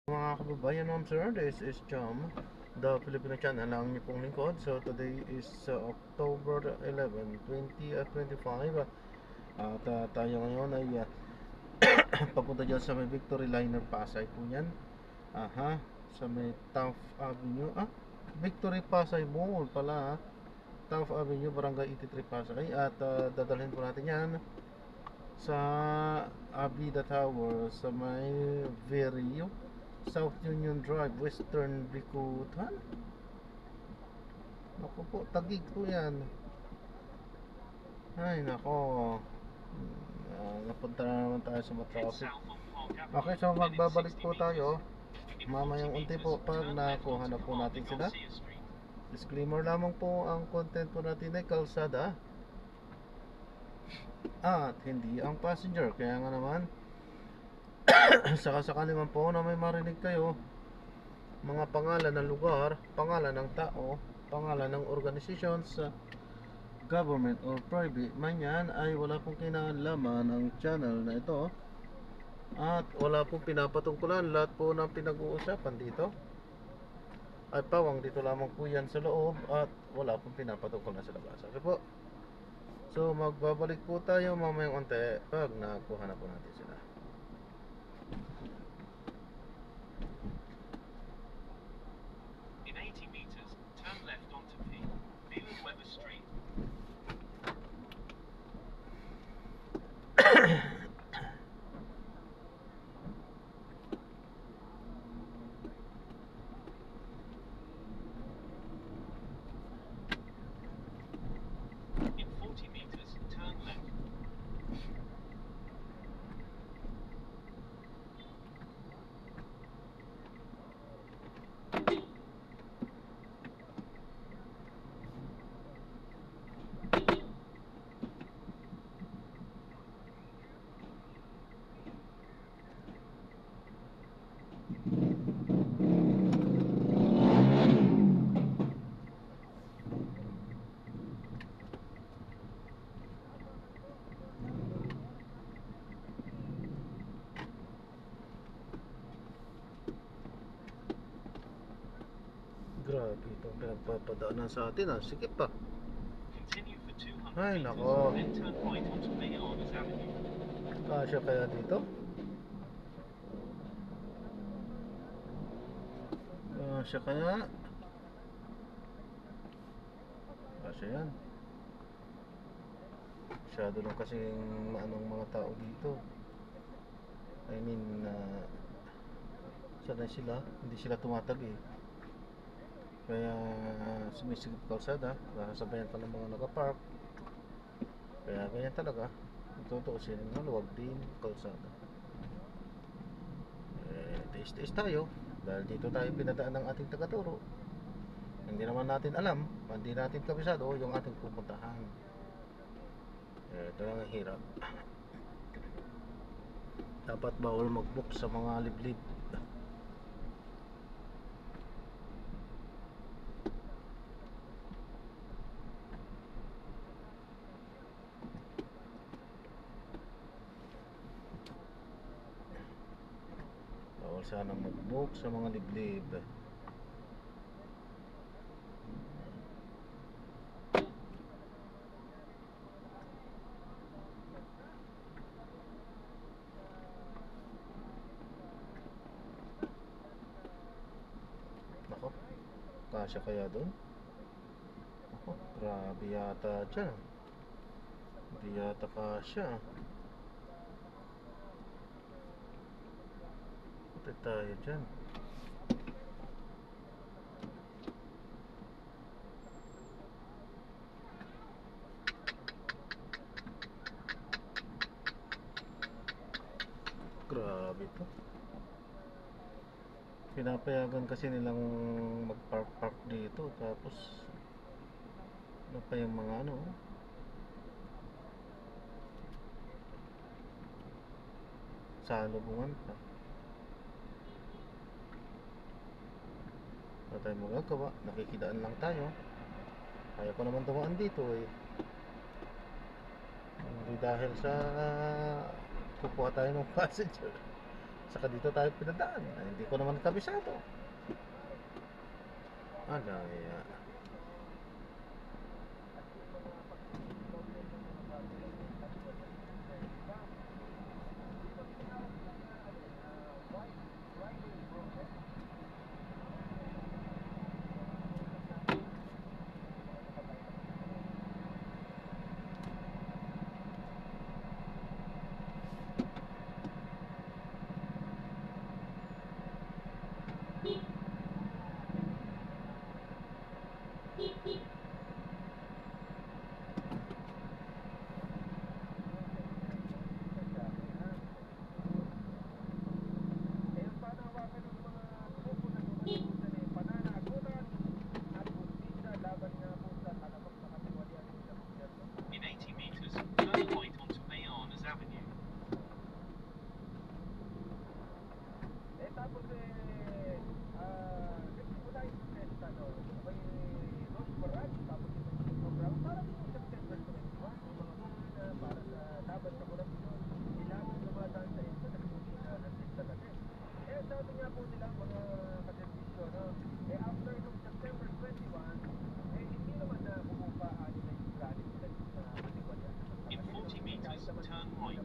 Mga kababayan, ma'am sir, this is Jam, the Filipino channel ang niyo pong lingkod. So today is October 11, 2025. At tayo ngayon ay papunta dyan sa may Victory Liner Pasay po yan. Aha, sa may Taft Avenue. Victory Pasay Mall pala. Taft Avenue, Barangay 83 Pasay. At dadalhin po natin yan sa Abida Tower sa may Verio, South Union Drive, Western Bikutan. Naku po, Taguig po yan. Ay nako, napunta na naman tayo sa traffic. Okay, so magbabalik po tayo mamayang unti po pag nakuha na po natin sila. Disclaimer lamang po, ang content po natin ay kalsada at hindi ang passenger. Kaya nga naman sakasakali man po na may marinig kayo mga pangalan ng lugar, pangalan ng tao, pangalan ng organizations, government or private man yan, ay wala pong kinalaman ang channel na ito at wala pong pinapatungkulan. Lahat po ng pinag-uusapan dito ay pawang dito lamang po yan sa loob at wala pong pinapatungkulan sa labas. Okay po, so magbabalik po tayo mamayang unti pag nakuha na po natin sila. In 80 meters, turn left onto Phelan Weber Street. In 40 meters, turn left. Grabe itong pinagpapadaanan sa atin Sige pa. Continue for 200 Ay meters, nako, then turn right onto Mayards Avenue. kasya kaya dito? Kasya kaya? Kasya yan. Masyado lang kasing maanong mga tao dito. I mean, sanay sila, hindi sila tumatabi. Kaya sumisigip kalsada, sasabayan pa ng mga nakapark. Kaya ganyan talaga. Tutuusin, maluwag din kalsada. Tiis-tiis tayo dahil dito tayo pinadaan ng ating tagaturo. Hindi naman natin alam, hindi natin kabisado yung ating pupuntahan. Ito lang ang hirap. Dapat bawal mag-book sa mga liblib. Bawal sanang mag-book sa mga liblib. Nako, kasya kaya doon? Nako, grabe yata dyan. Hindi yata kasya. Punta tayo dyan. Grabe to. Pinapayagan kasi nilang mag-park dito. Tapos ano pa yung mga salubungan pa. Wala tayong magagawa, nakikidaan lang tayo. Kaya ko naman dumaan dito hindi dahil sa kukuha tayo ng passenger. Saka dito tayo pinadaan. Ay, hindi ko naman kabisado. Alaya. In 80 meters, turn right onto Mayanas Avenue. In 40 meters, turn right.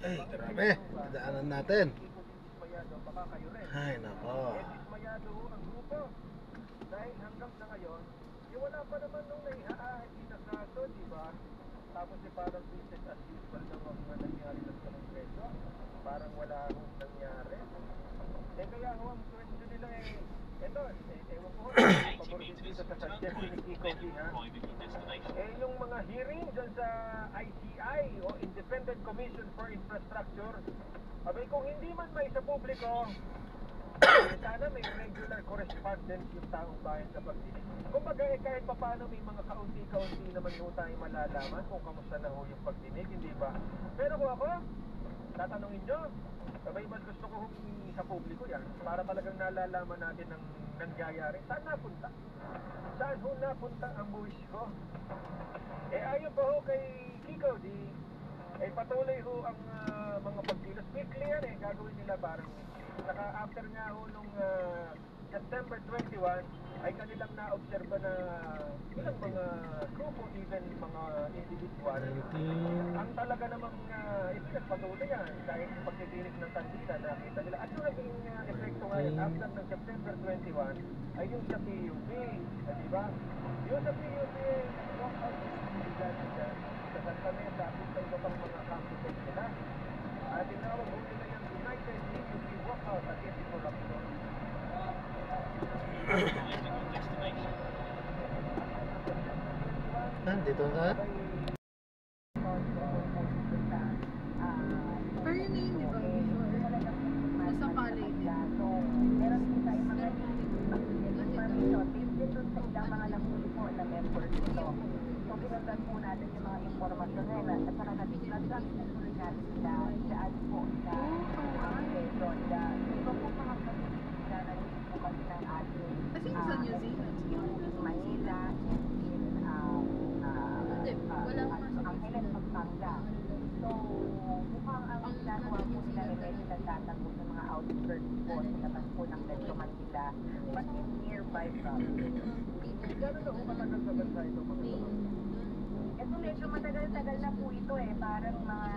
Ay, grabe. Daanan natin. Ay, nako. In 80 meters, turn right, then private destination. Yung mga hearing dyan sa ICI o Independent Commission for Infrastructure, abay kung hindi man may sa publiko, sana may regular correspondence yung taong bayan sa pagdinig. Kumbaga kahit paano may mga kaunti-kaunti naman ho tayo malalaman kung kamusta na ho yung pagdinig, hindi ba? Pero kung ako, tatanungin nyo, abay mas gusto ko sa publiko yan para talagang nalalaman natin ang nangyayari. Saan napunta? Saan ho napunta ang buwis ko? Ayon pa ho kay Kiko, patuloy ho ang mga pagkilos. Weekly yan gagawin nila parang saka after nga ho nung September 21 ay kanilang na-obserba na ilang mga grupo, even mga individual, ang talaga namang ipinagpatuloy yan dahil pagtitirik ng kandila nakita nila. At yung naging epekto ngayon after ng September 21 ay yung sa PUP, diba? Yung sa PUP, walk out sa Santa Mesa at sa iba pang mga campuses nila. At tinawag ho nila yung United PUP Walkout against corruption. Dito na. Pero yun na yun, di ba? Nasa palay din. Meron din tayo mga information din doon sa ilang mga nahuli po na members nito. So, pinundan po natin yung mga informasyon ngayon at saka nag-transmit natin sila daan po sa peso nila. Iba po mga kapatid na nandito po kami ng ating Kasi yung sa New Zealand, Manila, Angeles, Pampanga. So, mukhang ang ginagawa po nila ay medyo nagtatanggol ng mga outskirts po sa labas po ng Metro Manila, but in nearby provinces. Gano'n na ho katagal sa bansa ito mga kapatid? Ito medyo matagal-tagal na po ito eh. Parang mga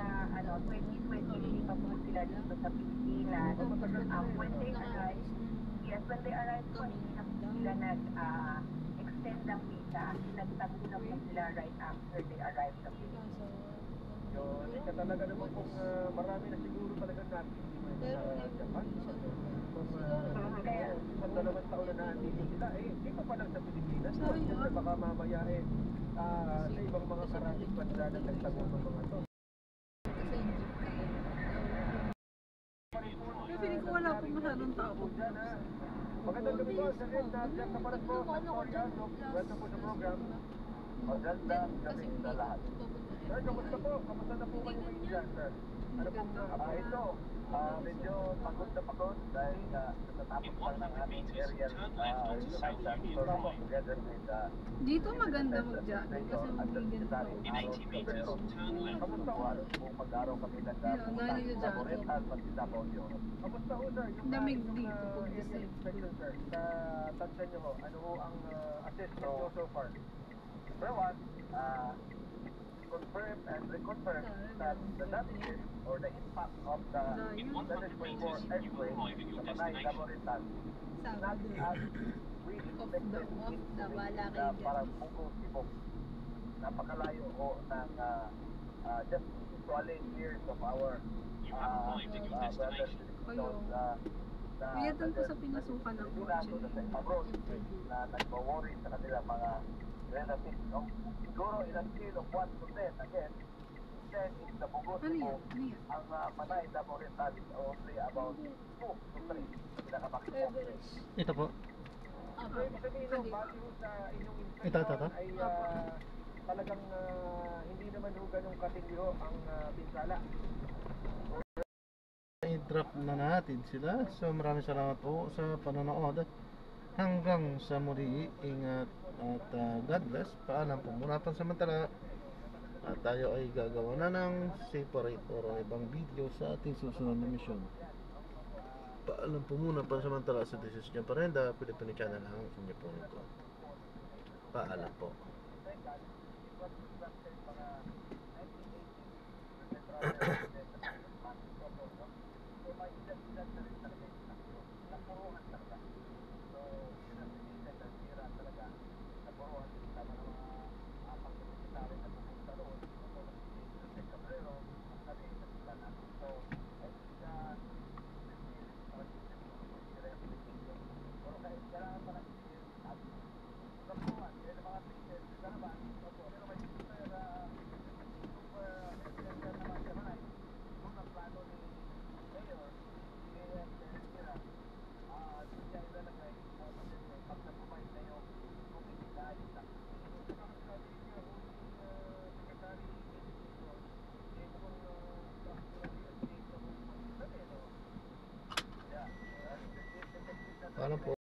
2023 pa po sila dito sa Pilipinas. When they arrived, yes, when they arrived po, hindi na po sila nag-extend ng visa. Nagtago na po sila right after they arrived sa Pilipinas. Yun, ika talaga naman kung marami na siguro talaga natin sa Japan. Kung isang dalawang taon na nandito sila, hindi pa lang sa Pilipinas. Kasi baka mamaya sa ibang mga karating bansa na nagtago ng mga to. Feeling ko wala pong masyadong tao. Magandang gabi po, sa Ed, Jack Kaparas po, Victoria, welcome po sa program. Magandang gabi sa lahat. Sir, kamusta po? Kamusta na po kayo ngayon dyan, sir? Ano pong ito? Medyo pagod na pagod dahil natatapos In lang ng 100 aming meters, aerial turn left onto South Union Drive. together with Dito maganda mag-jogging kasi magiging tao. In 80 meters, turn left. kamusta po? Kung mag-araw kami nag-jogging. Oriental, pati Davao Yun. Kamusta ho, sir? Lamig Yung dito pag area gising. inspection, sir, sa tansa nyo ho, ano ho ang assessment nyo so far? Number one, confirm and reconfirm that the damages or the impact of the In 100 meters, you will arrive at your sa Panay, destination. Laboritan, not Sabado. as we expected it to be na parang Bugo, Tibok. Napakalayo ho ng just equaling years of our You have arrived at your brothers destination. Filipinos Kuyatan ko sa pinasukan ng Pilipinas kotse. o sa abroad na nagwa-worry sa kanilang mga relatives. No? Siguro ilang scale of 1 to 10 again, 10 is the Bugos Ano yan? mo. Ano yan? Ang Panay Laboritan is only about 2 to 3 sa pinaka-maximum. Ito po. So, ibig sabihin ho, bali ho sa inyong Ito. inspection ay talagang hindi naman ho ganun katindi ho ang pinsala. I-drop na natin sila. So maraming salamat po sa panonood. Hanggang sa muli, ingat at God bless. Paalam po muna pansamantala. At tayo ay gagawa na ng separate or ibang video sa ating susunod na mission. Paalam po muna pansamantala sa This is John Parenda, Filipino channel ang inyo po nito. Paalam po. Paalam po.